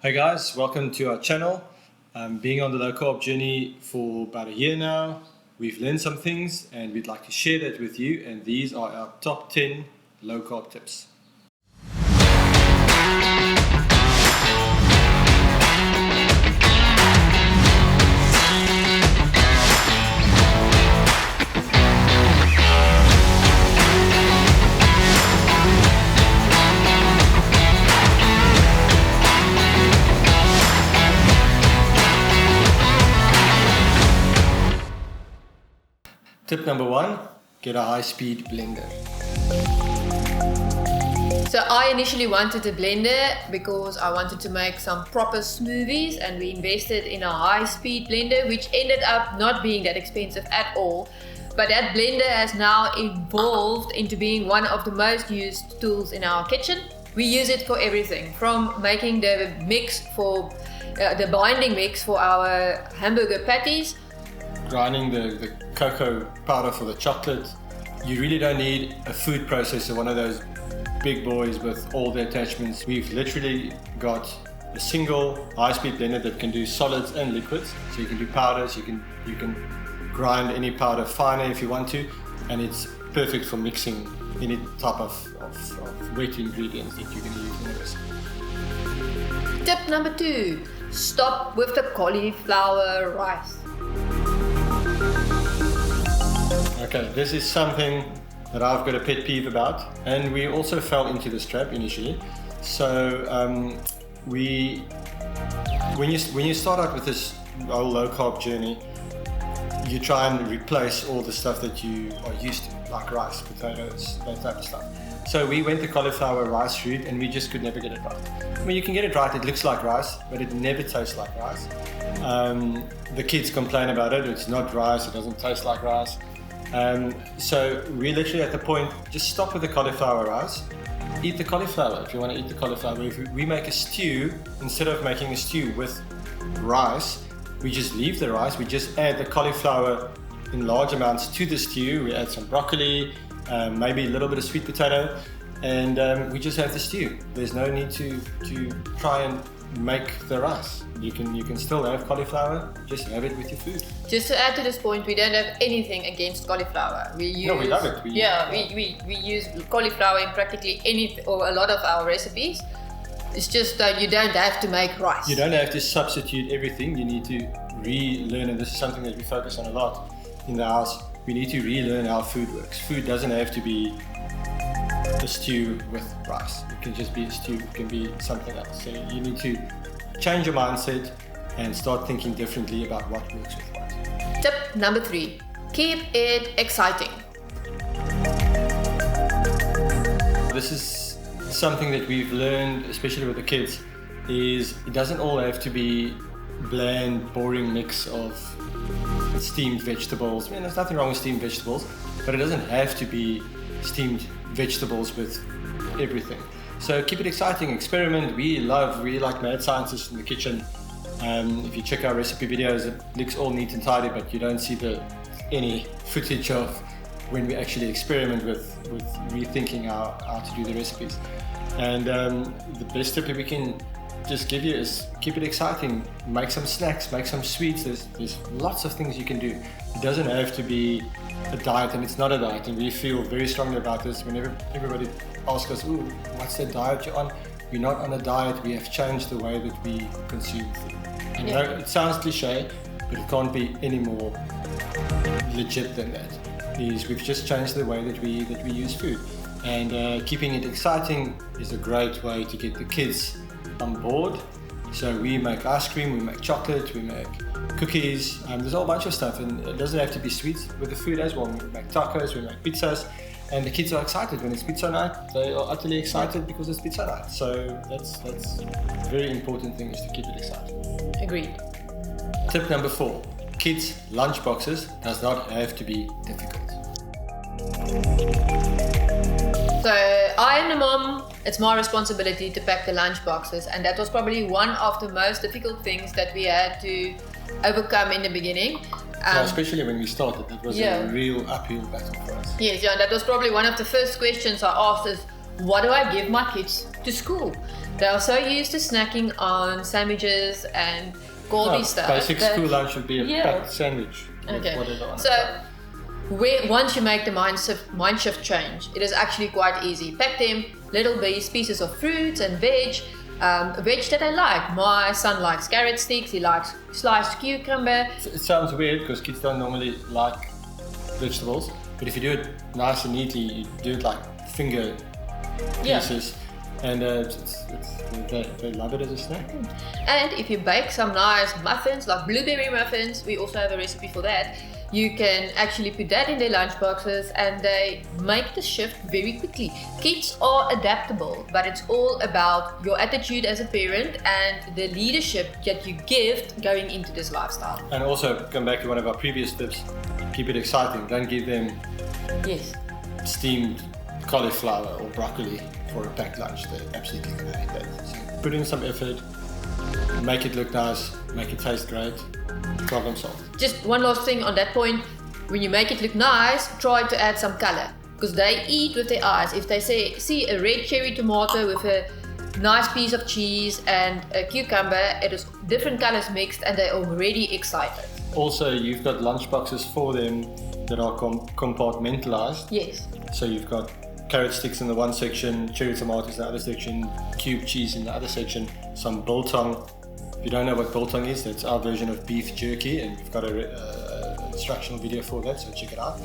Hey guys, welcome to our channel. Being on the low carb journey for about a year now, we've learned some things and we'd like to share that with you, and these are our top 10 low carb tips. Tip number 1, get a high-speed blender. So I initially wanted a blender because I wanted to make some proper smoothies, and we invested in a high-speed blender which ended up not being that expensive at all. But that blender has now evolved into being one of the most used tools in our kitchen. We use it for everything, from making the mix for the binding mix for our hamburger patties, grinding the cocoa powder for the chocolate. You really don't need a food processor, one of those big boys with all the attachments. We've literally got a single high-speed blender that can do solids and liquids. So you can do powders, you can grind any powder finer if you want to, and it's perfect for mixing any type of wet ingredients that you can use in a recipe. Tip number 2, stop with the cauliflower rice. Okay, this is something that I've got a pet peeve about, and we also fell into this trap initially. So when you start out with this whole low carb journey, you try and replace all the stuff that you are used to, like rice, potatoes, that type of stuff. So we went the cauliflower rice route, and we just could never get it right. I mean, you can get it right, it looks like rice, but it never tastes like rice. The kids complain about it, it's not rice, it doesn't taste like rice. So we're literally at the point, just stop with the cauliflower rice, eat the cauliflower if you want to eat the cauliflower. If we make a stew, instead of making a stew with rice, we just leave the rice, we just add the cauliflower in large amounts to the stew, we add some broccoli, maybe a little bit of sweet potato, and we just have the stew. There's no need to try and make the rice. You can still have cauliflower, just have it with your food. Just to add to this point, we don't have anything against cauliflower. We love it. We use cauliflower in practically or a lot of our recipes. It's just that you don't have to make rice. You don't have to substitute everything. You need to relearn, and this is something that we focus on a lot in the house. We need to relearn how food works. Food doesn't have to be a stew with rice. It can just be a stew, it can be something else. So you need to change your mindset and start thinking differently about what works with what. Tip number 3, keep it exciting. This is something that we've learned, especially with the kids, is it doesn't all have to be bland, boring mix of steamed vegetables. I mean, there's nothing wrong with steamed vegetables, but it doesn't have to be steamed vegetables with everything. So keep it exciting, experiment. We like mad scientists in the kitchen. If you check our recipe videos, it looks all neat and tidy, but you don't see any footage of when we actually experiment with rethinking how to do the recipes. And the best tip that we can just give you is keep it exciting. Make some snacks, make some sweets. There's lots of things you can do. It doesn't have to be a diet, and it's not a diet, and we feel very strongly about this. Whenever everybody asks us, "Ooh, what's the diet you're on?" We're not on a diet. We have changed the way that we consume food. And you know, it sounds cliche, but it can't be any more legit than that. We've just changed the way that we use food, and keeping it exciting is a great way to get the kids on board. So we make ice cream, we make chocolate, we make cookies, there's a whole bunch of stuff, and it doesn't have to be sweet with the food as well. We make tacos, we make pizzas, and the kids are excited. When it's pizza night, they are utterly excited because it's pizza night. So that's a very important thing, is to keep it exciting. Agreed. Tip number 4, kids' lunch boxes does not have to be difficult. So I am the mom, it's my responsibility to pack the lunch boxes, and that was probably one of the most difficult things that we had to overcome in the beginning. Especially when we started, it was a real uphill battle for us. Yes, that was probably one of the first questions I asked is, what do I give my kids to school? They are so used to snacking on sandwiches and Goldie stuff. Basic school lunch would be a Yeah. packed sandwich. with Okay. whatever on it. So once you make the mind shift change, it is actually quite easy. Pack them little pieces of fruits and veg that I like. My son likes carrot sticks, he likes sliced cucumber. It sounds weird because kids don't normally like vegetables, but if you do it nice and neatly, you do it like finger pieces, and they love it as a snack. And if you bake some nice muffins, like blueberry muffins, we also have a recipe for that. You can actually put that in their lunch boxes and they make the shift very quickly. Kids are adaptable, but it's all about your attitude as a parent and the leadership that you give going into this lifestyle. And also, come back to one of our previous tips, keep it exciting. Don't give them Yes. steamed cauliflower or broccoli for a packed lunch. They're absolutely going to hate that. So put in some effort, make it look nice, make it taste great, problem solved. Just one last thing on that point. When you make it look nice, try to add some color. Because they eat with their eyes. If they see a red cherry tomato with a nice piece of cheese and a cucumber, it is different colors mixed and they're already excited. Also, you've got lunch boxes for them that are compartmentalized. Yes. So you've got carrot sticks in the one section, cherry tomatoes in the other section, cube cheese in the other section, some biltong. If you don't know what biltong is, that's our version of beef jerky, and we've got a instructional video for that, so check it out.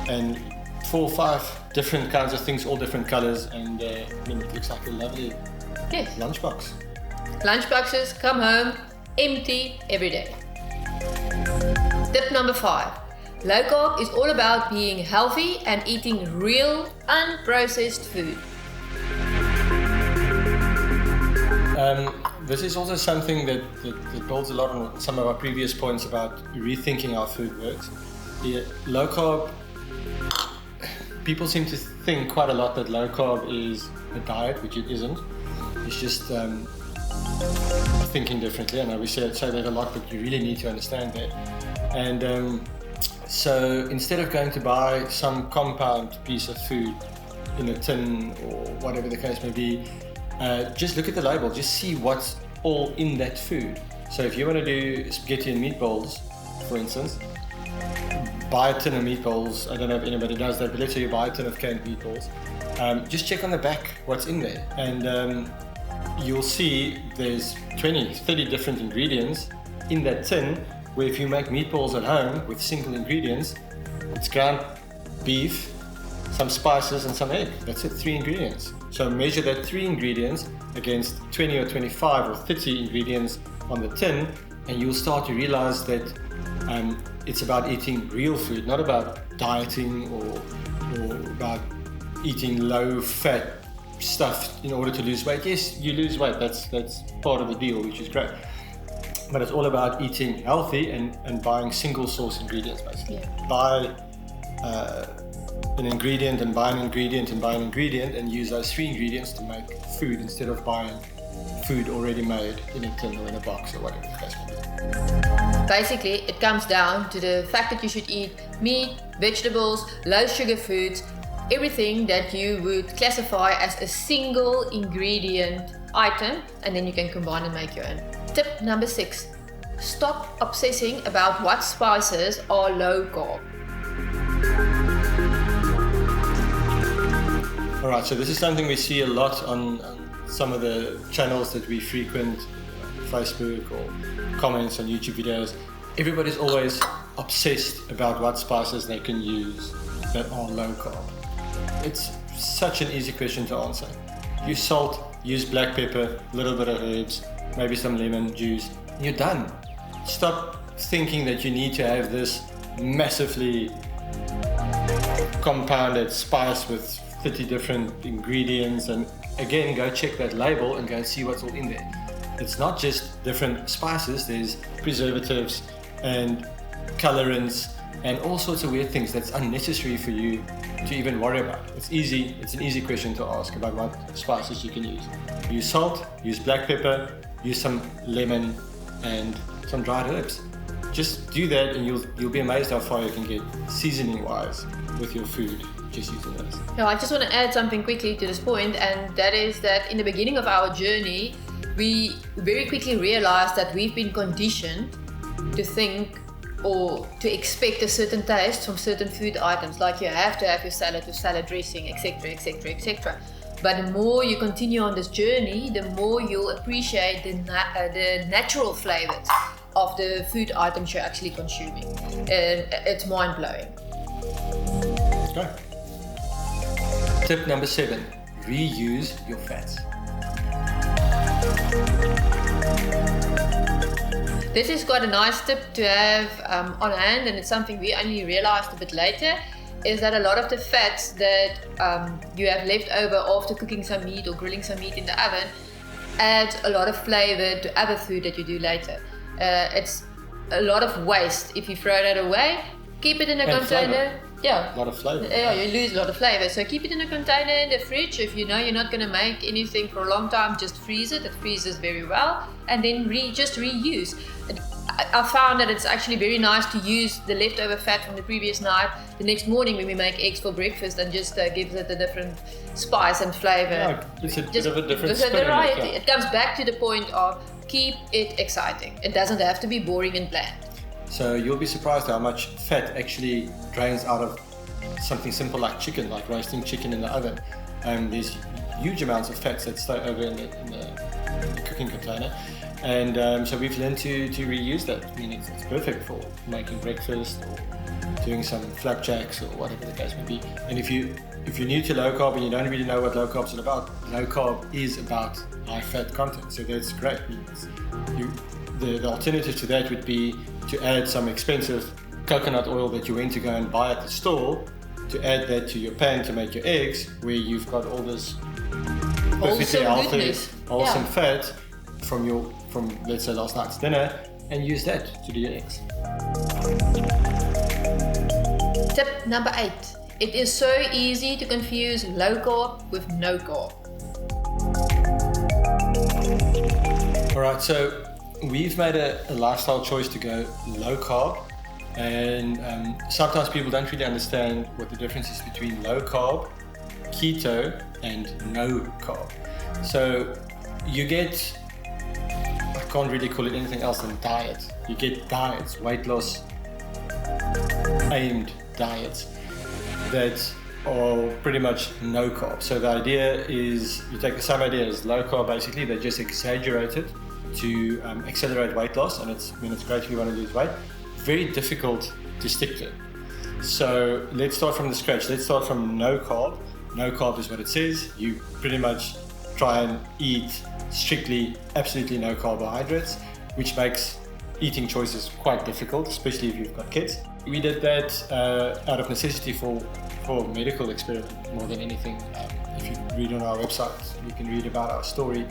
And 4 or 5 different kinds of things, all different colors, and it looks like a lovely Yes. lunchbox. Lunchboxes come home empty every day. Tip number 5. Low carb is all about being healthy and eating real, unprocessed food. This is also something that builds a lot on some of our previous points about rethinking how food works. The low carb, people seem to think quite a lot that low carb is a diet, which it isn't. It's just thinking differently. I know we say that a lot, but you really need to understand that. And so instead of going to buy some compound piece of food in a tin or whatever the case may be, just look at the label, just see what's all in that food. So if you want to do spaghetti and meatballs, for instance, buy a tin of meatballs. I don't know if anybody does that, but let's say you buy a tin of canned meatballs. Just check on the back what's in there, and you'll see there's 20, 30 different ingredients in that tin, where if you make meatballs at home with single ingredients, it's ground beef, some spices and some egg. That's it, 3 ingredients. So measure that 3 ingredients against 20 or 25 or 30 ingredients on the tin, and you'll start to realize that it's about eating real food, not about dieting or about eating low-fat stuff in order to lose weight. Yes, you lose weight, that's part of the deal, which is great. But it's all about eating healthy and buying single source ingredients, basically. Yeah. Buy an ingredient and buy an ingredient and buy an ingredient, and use those 3 ingredients to make food instead of buying food already made in a tin or in a box or whatever the case may be. Basically, it comes down to the fact that you should eat meat, vegetables, low sugar foods, everything that you would classify as a single ingredient item, and then you can combine and make your own. Tip number 6. Stop obsessing about what spices are low carb. Alright, so this is something we see a lot on some of the channels that we frequent, Facebook or comments on YouTube videos. Everybody's always obsessed about what spices they can use that are low carb. It's such an easy question to answer. Use salt, use black pepper, a little bit of herbs, maybe some lemon juice, and you're done. Stop thinking that you need to have this massively compounded spice with 30 different ingredients, and again, go check that label and go and see what's all in there. It's not just different spices, there's preservatives and colorants and all sorts of weird things that's unnecessary for you to even worry about. It's an easy question to ask about what spices you can use. Use salt, use black pepper, use some lemon and some dried herbs. Just do that and you'll be amazed how far you can get seasoning wise with your food. just using those. Now, I just want to add something quickly to this point, and that is that in the beginning of our journey, we very quickly realized that we've been conditioned to think or to expect a certain taste from certain food items, like you have to have your salad with salad dressing, etc., etc., etc. But the more you continue on this journey, the more you'll appreciate the natural flavors of the food items you're actually consuming. It's mind-blowing. Okay. Tip number 7, reuse your fats. This is quite a nice tip to have on hand, and it's something we only realized a bit later, is that a lot of the fats that you have left over after cooking some meat or grilling some meat in the oven adds a lot of flavor to other food that you do later. It's a lot of waste if you throw that away. Keep it in a container. Flavor. Yeah. A lot of flavor. Yeah, you lose a lot of flavor. So keep it in a container in the fridge. If you know you're not going to make anything for a long time, just freeze it. It freezes very well. And then just reuse. I found that it's actually very nice to use the leftover fat from the previous night the next morning when we make eggs for breakfast, and just gives it a different spice and flavor. Yeah, it's a bit of a different spin. spin. Variety. It comes back to the point of keep it exciting. It doesn't have to be boring and bland. So you'll be surprised how much fat actually drains out of something simple like chicken, like roasting chicken in the oven. There's huge amounts of fats that stay over in the cooking container. And so we've learned to reuse that. I mean, it's perfect for making breakfast or doing some flapjacks or whatever the case may be. And if you're new to low carb and you don't really know what low carb is about, low carb is about high fat content. So that's great. The alternative to that would be to add some expensive coconut oil that you went to go and buy at the store, to add that to your pan to make your eggs, where you've got all this perfectly healthy, wholesome fat from let's say last night's dinner, and use that to do your eggs. Tip number 8. It is so easy to confuse low carb with no carb. Alright, so we've made a lifestyle choice to go low carb, and sometimes people don't really understand what the difference is between low carb, keto, and no carb. So you get, I can't really call it anything else than diet. You get diets, weight loss aimed diets that are pretty much no carb. So the idea is you take the same idea as low carb, basically, they just exaggerate it to accelerate weight loss, and it's great if you want to lose weight. Very difficult to stick to. So let's start from the scratch. Let's start from no carb. No carb is what it says. You pretty much try and eat strictly, absolutely no carbohydrates, which makes eating choices quite difficult, especially if you've got kids. We did that out of necessity for medical experiment more than anything. If you read on our website, you can read about our story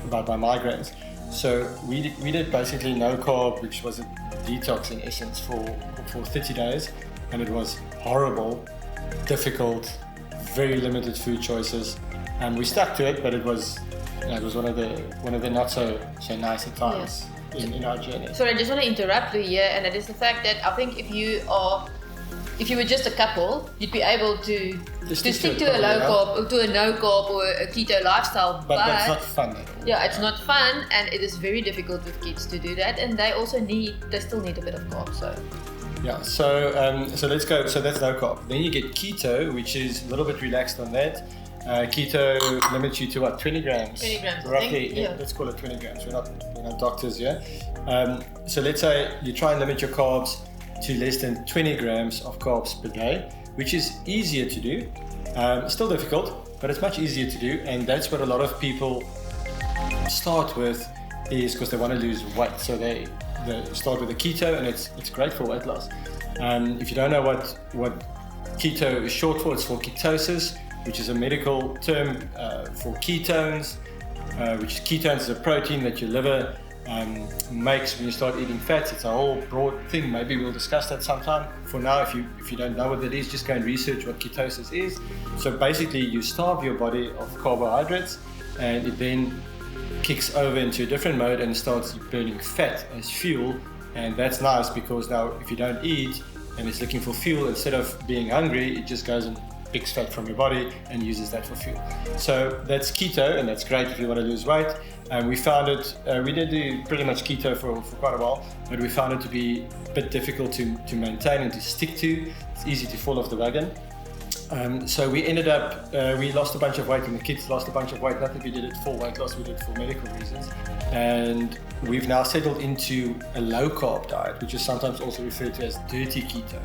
about my migraines. So we did basically no carb, which was a detox in essence for 30 days, and it was horrible, difficult, very limited food choices, and we stuck to it. But it was one of the not so nice at times in our journey. So I just want to interrupt you here, and it is the fact that I think if you were just a couple, you'd be able to stick to a low carb, to a no carb or a keto lifestyle. But that's not fun at all. Yeah, it's not fun, and it is very difficult with kids to do that, and they still need a bit of carb. So yeah, so let's go. So that's no carb. Then you get keto, which is a little bit relaxed on that. Keto limits you to what, 20 grams? 20 grams, roughly. Yeah. Let's call it 20 grams. We're not doctors here. So let's say you try and limit your carbs to less than 20 grams of carbs per day, which is easier to do. Still difficult, but it's much easier to do, and that's what a lot of people start with, is because they want to lose weight. So they start with a keto, and it's great for weight loss. If you don't know what keto is short for, it's for ketosis, which is a medical term for ketones, which ketones is a protein that your liver makes when you start eating fats. It's a whole broad thing. Maybe we'll discuss that sometime. For now, if you don't know what that is, just go and research what ketosis is. So basically, you starve your body of carbohydrates, and it then kicks over into a different mode and starts burning fat as fuel. And that's nice, because now if you don't eat and it's looking for fuel, instead of being hungry, it just goes and picks fat from your body and uses that for fuel. So that's keto, and that's great if you want to lose weight. We found it, we did do pretty much keto for quite a while, but we found it to be a bit difficult to maintain and to stick to. It's easy to fall off the wagon. So we ended up, we lost a bunch of weight, and the kids lost a bunch of weight. Not that we did it for weight loss, we did it for medical reasons. And we've now settled into a low carb diet, which is sometimes also referred to as dirty keto.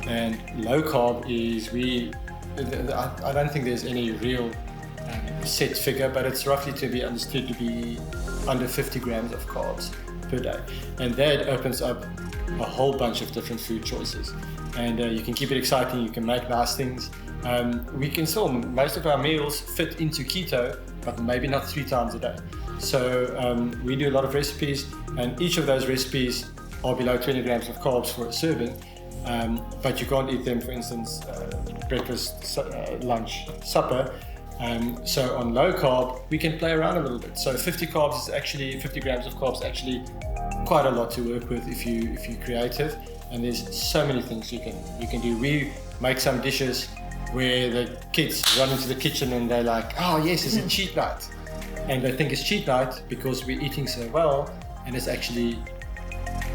And low carb is, I don't think there's any real set figure, but it's roughly to be understood to be under 50 grams of carbs per day. And that opens up a whole bunch of different food choices. And you can keep it exciting, you can make nice things. We can still, most of our meals fit into keto, but maybe not 3 times a day. So we do a lot of recipes, and each of those recipes are below 20 grams of carbs for a serving. But you can't eat them, for instance, breakfast, lunch, supper. So on low carb, we can play around a little bit. So 50 grams of carbs is actually quite a lot to work with if you're creative. And there's so many things you can do. We make some dishes where the kids run into the kitchen and they're like, oh yes, it's a cheat night. And they think it's cheat night because we're eating so well, and it's actually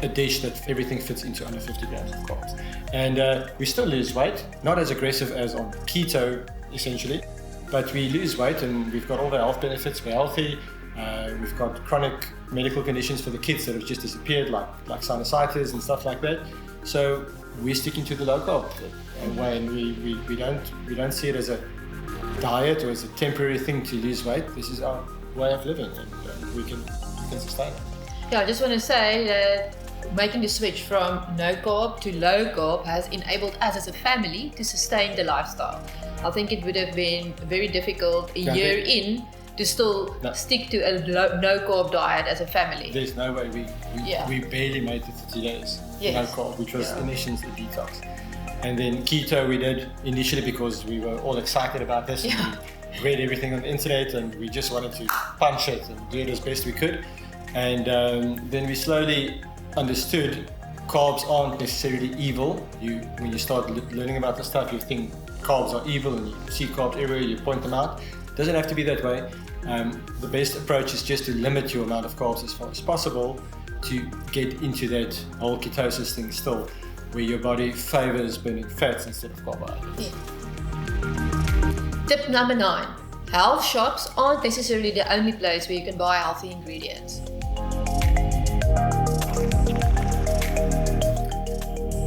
a dish that everything fits into under 50 grams of carbs. And we still lose weight, not as aggressive as on keto essentially, but we lose weight and we've got all the health benefits. We're healthy. We've got chronic medical conditions for the kids that have just disappeared, like sinusitis and stuff like that. So we're sticking to the low carb way, and we don't see it as a diet or as a temporary thing to lose weight. This is our way of living, and we can sustain it. Yeah, I just want to say that making the switch from no carb to low carb has enabled us as a family to sustain the lifestyle. I think it would have been very difficult a year in to still stick to a no carb diet as a family. There's no way we barely made it 30 days no carb, which was in essence a detox. And then keto we did initially because we were all excited about this. And we read everything on the internet and we just wanted to punch it and do it as best we could. And then we slowly understood carbs aren't necessarily evil. When you start learning about the stuff, you think carbs are evil and you see carbs everywhere, you point them out. It doesn't have to be that way. The best approach is just to limit your amount of carbs as far as possible to get into that whole ketosis thing still, where your body favors burning fats instead of carbohydrates. Tip number 9. Health shops aren't necessarily the only place where you can buy healthy ingredients.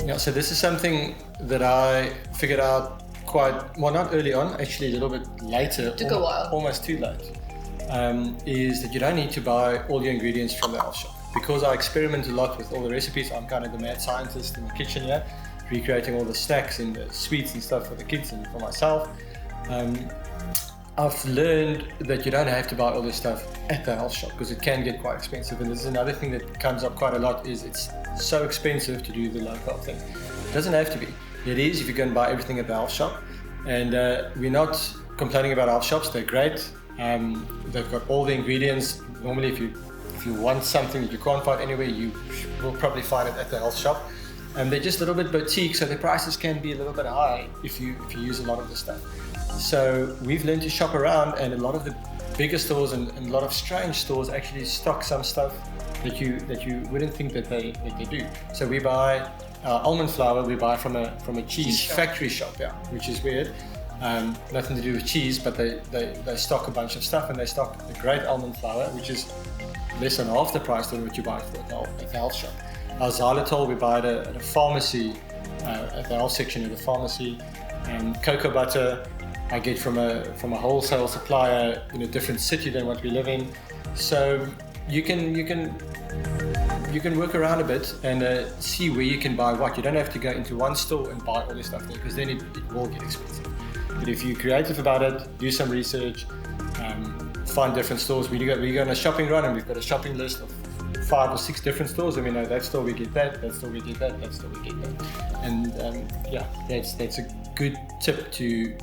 Yeah, so this is something that I figured out not early on, actually a little bit later. Took a while. Almost too late. Is that you don't need to buy all your ingredients from the health shop. Because I experiment a lot with all the recipes, I'm kind of the mad scientist in the kitchen here, recreating all the snacks and the sweets and stuff for the kids and for myself. I've learned that you don't have to buy all this stuff at the health shop because it can get quite expensive. And this is another thing that comes up quite a lot, is it's so expensive to do the low carb thing. It doesn't have to be. It is if you go and buy everything at the health shop. And we're not complaining about health shops, they're great. They've got all the ingredients. Normally if you want something that you can't find anywhere, you will probably find it at the health shop. And they're just a little bit boutique, so the prices can be a little bit high if you use a lot of the stuff. So we've learned to shop around, and a lot of the bigger stores and a lot of strange stores actually stock some stuff that you wouldn't think that they do. So we buy almond flour. We buy from a cheese factory shop, which is weird. Nothing to do with cheese, but they stock a bunch of stuff, and they stock a great almond flour, which is less than half the price than what you buy at the health shop. Our xylitol we buy at a pharmacy, at the health section of the pharmacy. Cocoa butter I get from a wholesale supplier in a different city than what we live in. So you can work around a bit and see where you can buy what. You don't have to go into one store and buy all this stuff there, because then it will get expensive. But if you're creative about it, do some research, find different stores. We go on a shopping run and we've got a shopping list of 5 or 6 different stores, and we know that store we get that store we get that store we get that. And that's a good tip to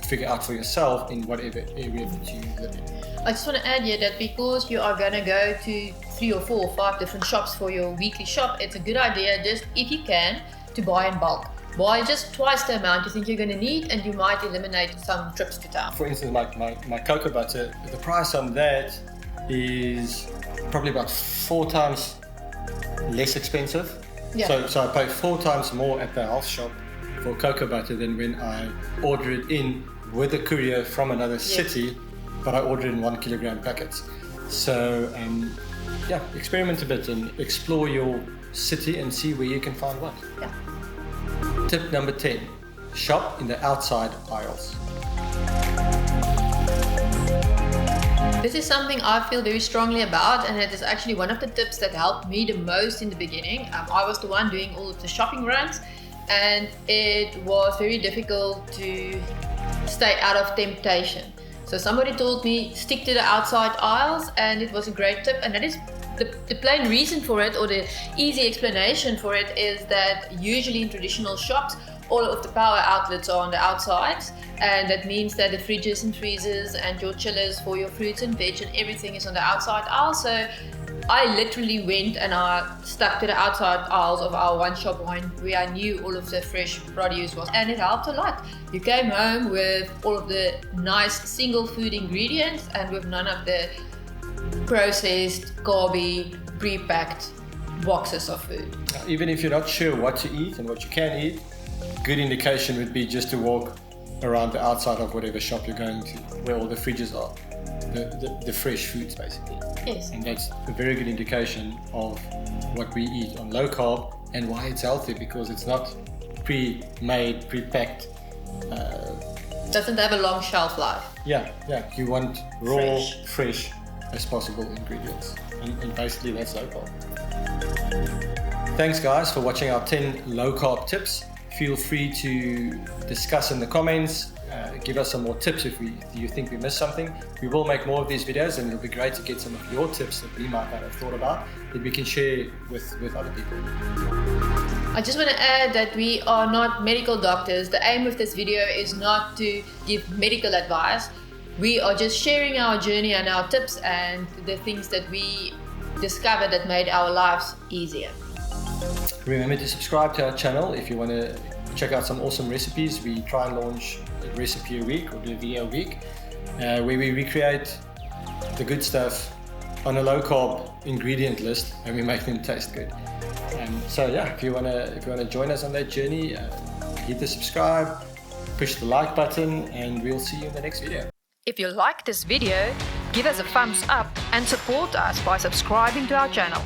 figure out for yourself in whatever area that you live in. I just want to add here that because you are going to go to 3 or 4 or 5 different shops for your weekly shop, it's a good idea, just if you can, to buy in bulk. buy just twice the amount you think you're going to need, and you might eliminate some trips to town. For instance, my cocoa butter, the price on that is probably about 4 times less expensive. Yeah. So I pay 4 times more at the health shop for cocoa butter than when I order it in with a courier from another city, but I order it in 1 kilogram packets. So experiment a bit and explore your city and see where you can find what. Yeah. Tip number 10, shop in the outside aisles. This is something I feel very strongly about, and it is actually one of the tips that helped me the most in the beginning. I was the one doing all of the shopping runs, and it was very difficult to stay out of temptation. So somebody told me stick to the outside aisles, and it was a great tip. And that is the plain reason for it, or the easy explanation for it, is that usually in traditional shops all of the power outlets are on the outsides, and that means that the fridges and freezers and your chillers for your fruits and veg and everything is on the outside aisle. So I literally went and I stuck to the outside aisles of our one shop wine where I knew all of the fresh produce was, and it helped a lot. You came home with all of the nice single food ingredients and with none of the processed, carby, pre-packed boxes of food. Even if you're not sure what to eat and what you can eat, good indication would be just to walk around the outside of whatever shop you're going to, where all the fridges are, the fresh foods basically. Yes. And that's a very good indication of what we eat on low carb and why it's healthy, because it's not pre-made, pre-packed. Doesn't have a long shelf life. Yeah. You want raw, fresh as possible ingredients. And basically that's low carb. Thanks guys for watching our 10 low carb tips. Feel free to discuss in the comments, give us some more tips if you think we missed something. We will make more of these videos, and it'll be great to get some of your tips that we might not have thought about that we can share with other people. I just want to add that we are not medical doctors. The aim of this video is not to give medical advice. We are just sharing our journey and our tips and the things that we discovered that made our lives easier. Remember to subscribe to our channel if you want to check out some awesome recipes. We try and launch a recipe a week or do a video a week where we recreate the good stuff on a low carb ingredient list and we make them taste good. So if you want to join us on that journey, hit the subscribe, push the like button, and we'll see you in the next video. If you like this video, give us a thumbs up and support us by subscribing to our channel.